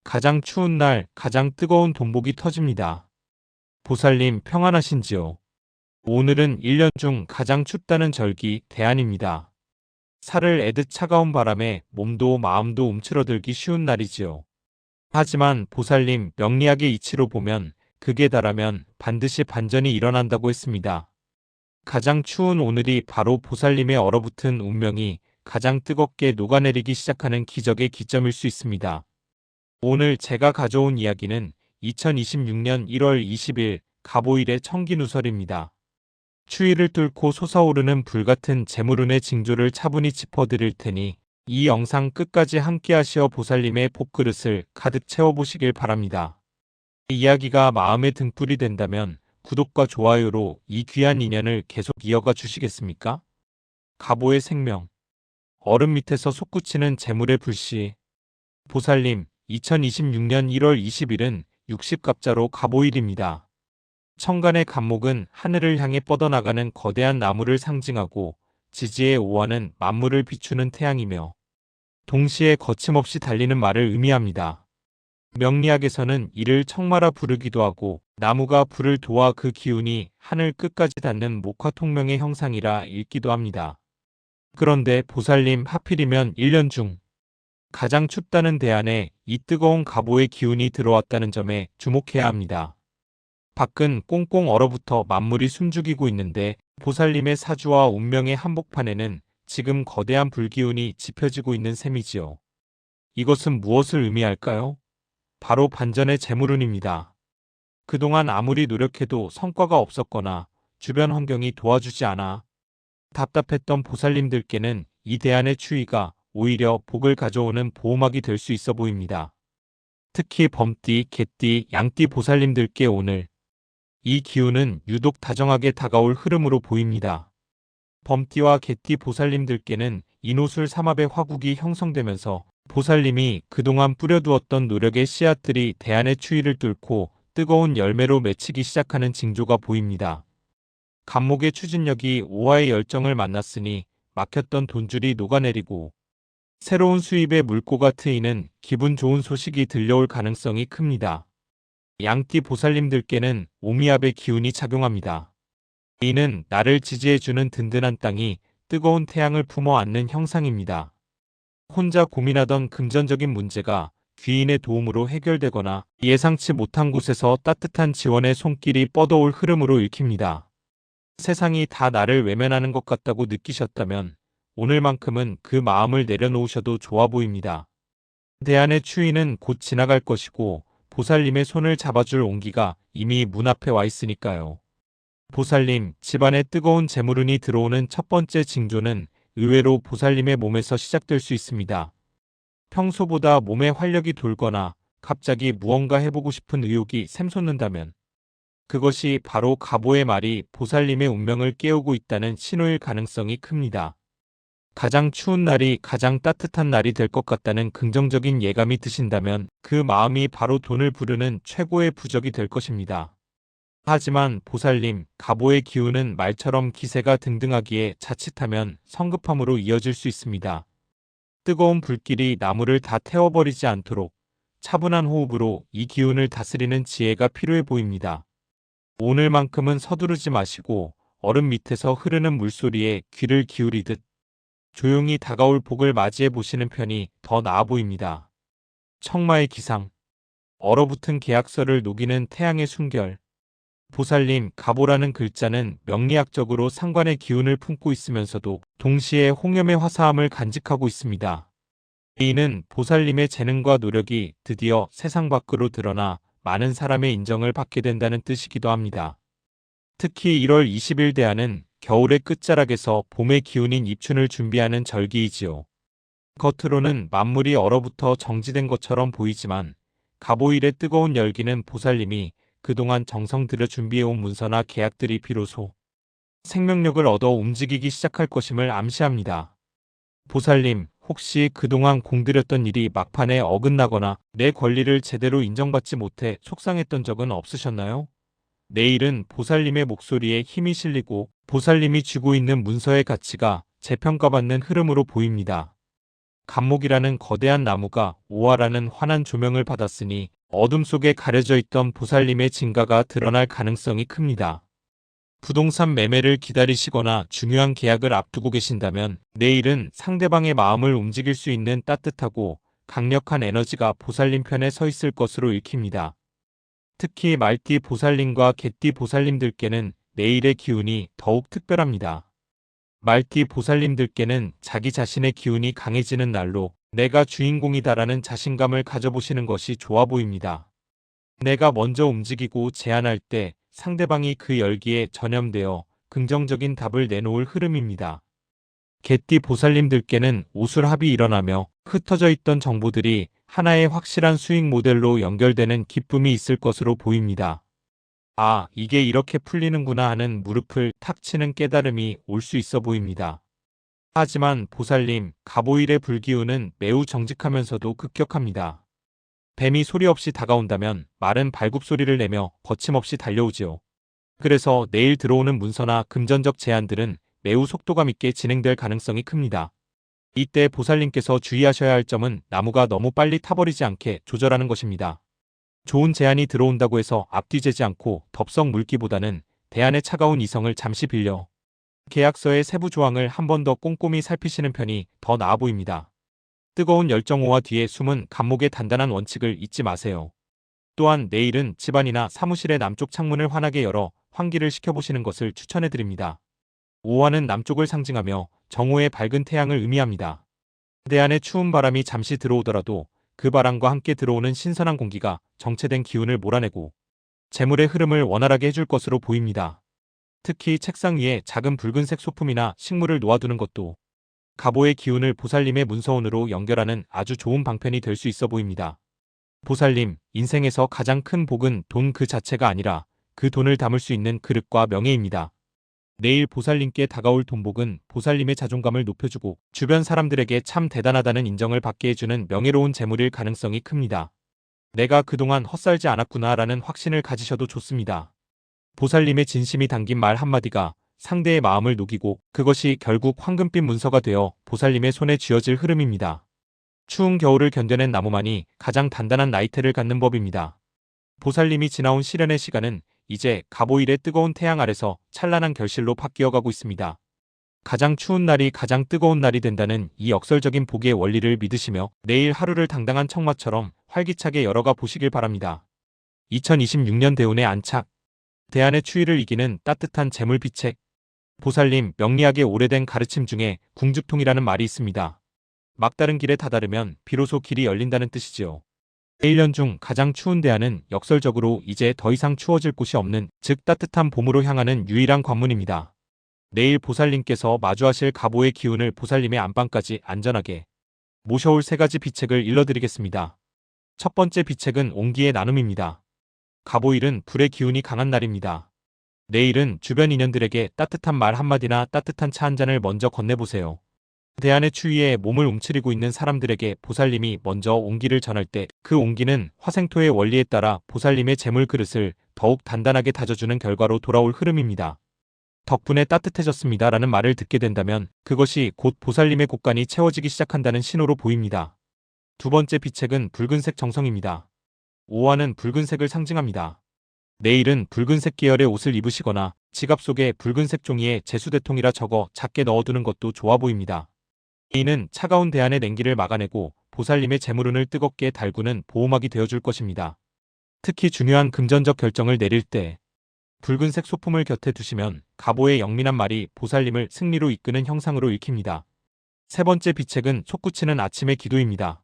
가장 추운 날 가장 뜨거운 돈복이 터집니다. 보살님 평안하신지요? 오늘은 1년 중 가장 춥다는 절기 대안입니다. 살을 애듯 차가운 바람에 몸도 마음도 움츠러들기 쉬운 날이지요. 하지만 보살님 명리학의 이치로 보면 극에 달하면 반드시 반전이 일어난다고 했습니다. 가장 추운 오늘이 바로 보살님의 얼어붙은 운명이 가장 뜨겁게 녹아내리기 시작하는 기적의 기점일 수 있습니다. 오늘 제가 가져온 이야기는 2026년 1월 20일 갑오일의 청기누설입니다. 추위를 뚫고 솟아오르는 불같은 재물운의 징조를 차분히 짚어드릴 테니 이 영상 끝까지 함께하시어 보살님의 복그릇을 가득 채워보시길 바랍니다. 이 이야기가 마음에 등불이 된다면 구독과 좋아요로 이 귀한 인연을 계속 이어가 주시겠습니까? 갑오의 생명, 얼음 밑에서 솟구치는 재물의 불씨. 보살님, 2026년 1월 20일은 60갑자로 갑오일입니다. 천간의 갑목은 하늘을 향해 뻗어나가는 거대한 나무를 상징하고 지지의 오화는 만물을 비추는 태양이며 동시에 거침없이 달리는 말을 의미합니다. 명리학에서는 이를 청마라 부르기도 하고 나무가 불을 도와 그 기운이 하늘 끝까지 닿는 목화통명의 형상이라 읽기도 합니다. 그런데 보살님 하필이면 1년 중 가장 춥다는 대안에 이 뜨거운 갑오의 기운이 들어왔다는 점에 주목해야 합니다. 밖은 꽁꽁 얼어붙어 만물이 숨죽이고 있는데 보살님의 사주와 운명의 한복판에는 지금 거대한 불기운이 지펴지고 있는 셈이지요. 이것은 무엇을 의미할까요? 바로 반전의 재물운입니다. 그동안 아무리 노력해도 성과가 없었거나 주변 환경이 도와주지 않아 답답했던 보살님들께는 이 대안의 추위가 오히려 복을 가져오는 보호막이 될 수 있어 보입니다. 특히 범띠, 개띠, 양띠 보살님들께 오늘 이 기운은 유독 다정하게 다가올 흐름으로 보입니다. 범띠와 개띠 보살님들께는 인호술 삼합의 화국이 형성되면서 보살님이 그동안 뿌려두었던 노력의 씨앗들이 대안의 추위를 뚫고 뜨거운 열매로 맺히기 시작하는 징조가 보입니다. 갑목의 추진력이 오화의 열정을 만났으니 막혔던 돈줄이 녹아내리고 새로운 수입의 물꼬가 트이는 기분 좋은 소식이 들려올 가능성이 큽니다. 양띠 보살님들께는 오미압의 기운이 작용합니다. 이는 나를 지지해주는 든든한 땅이 뜨거운 태양을 품어 안는 형상입니다. 혼자 고민하던 금전적인 문제가 귀인의 도움으로 해결되거나 예상치 못한 곳에서 따뜻한 지원의 손길이 뻗어올 흐름으로 읽힙니다. 세상이 다 나를 외면하는 것 같다고 느끼셨다면 오늘만큼은 그 마음을 내려놓으셔도 좋아 보입니다. 대안의 추위는 곧 지나갈 것이고 보살님의 손을 잡아줄 온기가 이미 문 앞에 와 있으니까요. 보살님, 집안에 뜨거운 재물운이 들어오는 첫 번째 징조는 의외로 보살님의 몸에서 시작될 수 있습니다. 평소보다 몸에 활력이 돌거나 갑자기 무언가 해보고 싶은 의욕이 샘솟는다면 그것이 바로 갑오의 말이 보살님의 운명을 깨우고 있다는 신호일 가능성이 큽니다. 가장 추운 날이 가장 따뜻한 날이 될 것 같다는 긍정적인 예감이 드신다면 그 마음이 바로 돈을 부르는 최고의 부적이 될 것입니다. 하지만 보살님, 갑오의 기운은 말처럼 기세가 등등하기에 자칫하면 성급함으로 이어질 수 있습니다. 뜨거운 불길이 나무를 다 태워버리지 않도록 차분한 호흡으로 이 기운을 다스리는 지혜가 필요해 보입니다. 오늘만큼은 서두르지 마시고 얼음 밑에서 흐르는 물소리에 귀를 기울이듯 조용히 다가올 복을 맞이해 보시는 편이 더 나아 보입니다. 청마의 기상, 얼어붙은 계약서를 녹이는 태양의 순결. 보살님, 갑오라는 글자는 명리학적으로 상관의 기운을 품고 있으면서도 동시에 홍염의 화사함을 간직하고 있습니다. 이는 보살님의 재능과 노력이 드디어 세상 밖으로 드러나 많은 사람의 인정을 받게 된다는 뜻이기도 합니다. 특히 1월 20일 대안은 겨울의 끝자락에서 봄의 기운인 입춘을 준비하는 절기이지요. 겉으로는 만물이 얼어붙어 정지된 것처럼 보이지만 갑오일의 뜨거운 열기는 보살님이 그동안 정성 들여 준비해온 문서나 계약들이 비로소 생명력을 얻어 움직이기 시작할 것임을 암시합니다. 보살님, 혹시 그동안 공들였던 일이 막판에 어긋나거나 내 권리를 제대로 인정받지 못해 속상했던 적은 없으셨나요? 내일은 보살님의 목소리에 힘이 실리고 보살님이 쥐고 있는 문서의 가치가 재평가받는 흐름으로 보입니다. 감목이라는 거대한 나무가 오아라는 환한 조명을 받았으니 어둠 속에 가려져 있던 보살님의 진가가 드러날 가능성이 큽니다. 부동산 매매를 기다리시거나 중요한 계약을 앞두고 계신다면 내일은 상대방의 마음을 움직일 수 있는 따뜻하고 강력한 에너지가 보살님 편에 서 있을 것으로 읽힙니다. 특히 말띠 보살님과 개띠 보살님들께는 내일의 기운이 더욱 특별합니다. 말띠 보살님들께는 자기 자신의 기운이 강해지는 날로 내가 주인공이다라는 자신감을 가져보시는 것이 좋아 보입니다. 내가 먼저 움직이고 제안할 때 상대방이 그 열기에 전염되어 긍정적인 답을 내놓을 흐름입니다. 개띠 보살님들께는 오술합이 일어나며 흩어져 있던 정보들이 하나의 확실한 수익 모델로 연결되는 기쁨이 있을 것으로 보입니다. 아, 이게 이렇게 풀리는구나 하는 무릎을 탁 치는 깨달음이 올 수 있어 보입니다. 하지만 보살님, 갑오일의 불기운은 매우 정직하면서도 급격합니다. 뱀이 소리 없이 다가온다면 말은 발굽소리를 내며 거침없이 달려오지요. 그래서 내일 들어오는 문서나 금전적 제안들은 매우 속도감 있게 진행될 가능성이 큽니다. 이때 보살님께서 주의하셔야 할 점은 나무가 너무 빨리 타버리지 않게 조절하는 것입니다. 좋은 제안이 들어온다고 해서 앞뒤재지 않고 덥석 물기보다는 대안의 차가운 이성을 잠시 빌려 계약서의 세부 조항을 한 번 더 꼼꼼히 살피시는 편이 더 나아 보입니다. 뜨거운 열정호와 뒤에 숨은 감목의 단단한 원칙을 잊지 마세요. 또한 내일은 집안이나 사무실의 남쪽 창문을 환하게 열어 환기를 시켜보시는 것을 추천해드립니다. 오화는 남쪽을 상징하며 정오의 밝은 태양을 의미합니다. 대안의 추운 바람이 잠시 들어오더라도 그 바람과 함께 들어오는 신선한 공기가 정체된 기운을 몰아내고 재물의 흐름을 원활하게 해줄 것으로 보입니다. 특히 책상 위에 작은 붉은색 소품이나 식물을 놓아두는 것도 갑오의 기운을 보살님의 문서원으로 연결하는 아주 좋은 방편이 될 수 있어 보입니다. 보살님, 인생에서 가장 큰 복은 돈 그 자체가 아니라 그 돈을 담을 수 있는 그릇과 명예입니다. 내일 보살님께 다가올 돈복은 보살님의 자존감을 높여주고 주변 사람들에게 참 대단하다는 인정을 받게 해주는 명예로운 재물일 가능성이 큽니다. 내가 그동안 헛살지 않았구나라는 확신을 가지셔도 좋습니다. 보살님의 진심이 담긴 말 한마디가 상대의 마음을 녹이고 그것이 결국 황금빛 문서가 되어 보살님의 손에 쥐어질 흐름입니다. 추운 겨울을 견뎌낸 나무만이 가장 단단한 나이테를 갖는 법입니다. 보살님이 지나온 시련의 시간은 이제 갑오일의 뜨거운 태양 아래서 찬란한 결실로 바뀌어가고 있습니다. 가장 추운 날이 가장 뜨거운 날이 된다는 이 역설적인 복의 원리를 믿으시며 내일 하루를 당당한 청마처럼 활기차게 열어가 보시길 바랍니다. 2026년 대운의 안착. 대안의 추위를 이기는 따뜻한 재물비책. 보살님, 명리학의 오래된 가르침 중에 궁죽통이라는 말이 있습니다. 막다른 길에 다다르면 비로소 길이 열린다는 뜻이지요. 1년 중 가장 추운 대안은 역설적으로 이제 더 이상 추워질 곳이 없는, 즉 따뜻한 봄으로 향하는 유일한 관문입니다. 내일 보살님께서 마주하실 갑오의 기운을 보살님의 안방까지 안전하게 모셔올 세 가지 비책을 일러드리겠습니다. 첫 번째 비책은 온기의 나눔입니다. 갑오일은 불의 기운이 강한 날입니다. 내일은 주변 인연들에게 따뜻한 말 한마디나 따뜻한 차 한 잔을 먼저 건네보세요. 대안의 추위에 몸을 움츠리고 있는 사람들에게 보살님이 먼저 온기를 전할 때 그 온기는 화생토의 원리에 따라 보살님의 재물 그릇을 더욱 단단하게 다져주는 결과로 돌아올 흐름입니다. 덕분에 따뜻해졌습니다 라는 말을 듣게 된다면 그것이 곧 보살님의 곳간이 채워지기 시작한다는 신호로 보입니다. 두 번째 비책은 붉은색 정성입니다. 오화는 붉은색을 상징합니다. 내일은 붉은색 계열의 옷을 입으시거나 지갑 속에 붉은색 종이에 재수대통이라 적어 작게 넣어두는 것도 좋아 보입니다. 이는 차가운 대안의 냉기를 막아내고 보살님의 재물운을 뜨겁게 달구는 보호막이 되어줄 것입니다. 특히 중요한 금전적 결정을 내릴 때 붉은색 소품을 곁에 두시면 갑오의 영민한 말이 보살님을 승리로 이끄는 형상으로 읽힙니다. 세 번째 비책은 솟구치는 아침의 기도입니다.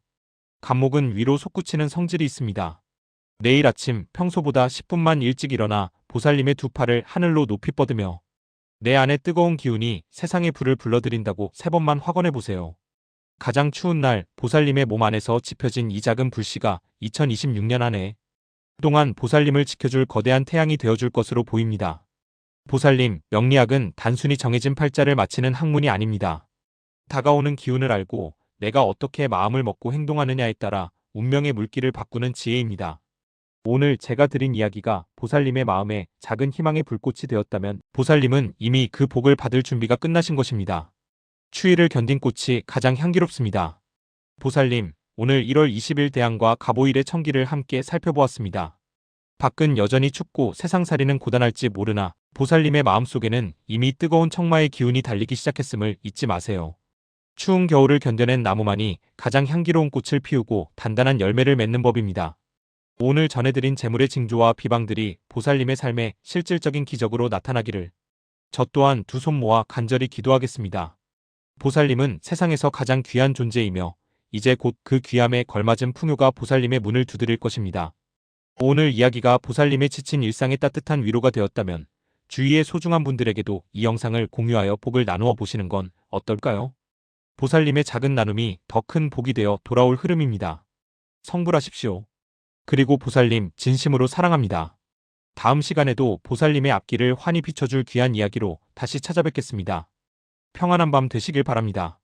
갑목은 위로 솟구치는 성질이 있습니다. 내일 아침 평소보다 10분만 일찍 일어나 보살님의 두 팔을 하늘로 높이 뻗으며 내 안의 뜨거운 기운이 세상의 불을 불러들인다고 3번만 확언해보세요. 가장 추운 날 보살님의 몸 안에서 지펴진 이 작은 불씨가 2026년 한 해 동안 보살님을 지켜줄 거대한 태양이 되어줄 것으로 보입니다. 보살님, 명리학은 단순히 정해진 팔자를 맞히는 학문이 아닙니다. 다가오는 기운을 알고 내가 어떻게 마음을 먹고 행동하느냐에 따라 운명의 물길을 바꾸는 지혜입니다. 오늘 제가 드린 이야기가 보살님의 마음에 작은 희망의 불꽃이 되었다면 보살님은 이미 그 복을 받을 준비가 끝나신 것입니다. 추위를 견딘 꽃이 가장 향기롭습니다. 보살님, 오늘 1월 20일 대안과 갑오일의 청기를 함께 살펴보았습니다. 밖은 여전히 춥고 세상살이는 고단할지 모르나 보살님의 마음속에는 이미 뜨거운 청마의 기운이 달리기 시작했음을 잊지 마세요. 추운 겨울을 견뎌낸 나무만이 가장 향기로운 꽃을 피우고 단단한 열매를 맺는 법입니다. 오늘 전해드린 재물의 징조와 비방들이 보살님의 삶에 실질적인 기적으로 나타나기를 저 또한 두 손 모아 간절히 기도하겠습니다. 보살님은 세상에서 가장 귀한 존재이며 이제 곧 그 귀함에 걸맞은 풍요가 보살님의 문을 두드릴 것입니다. 오늘 이야기가 보살님의 지친 일상에 따뜻한 위로가 되었다면 주위의 소중한 분들에게도 이 영상을 공유하여 복을 나누어 보시는 건 어떨까요? 보살님의 작은 나눔이 더 큰 복이 되어 돌아올 흐름입니다. 성불하십시오. 그리고 보살님 진심으로 사랑합니다. 다음 시간에도 보살님의 앞길을 환히 비춰줄 귀한 이야기로 다시 찾아뵙겠습니다. 평안한 밤 되시길 바랍니다.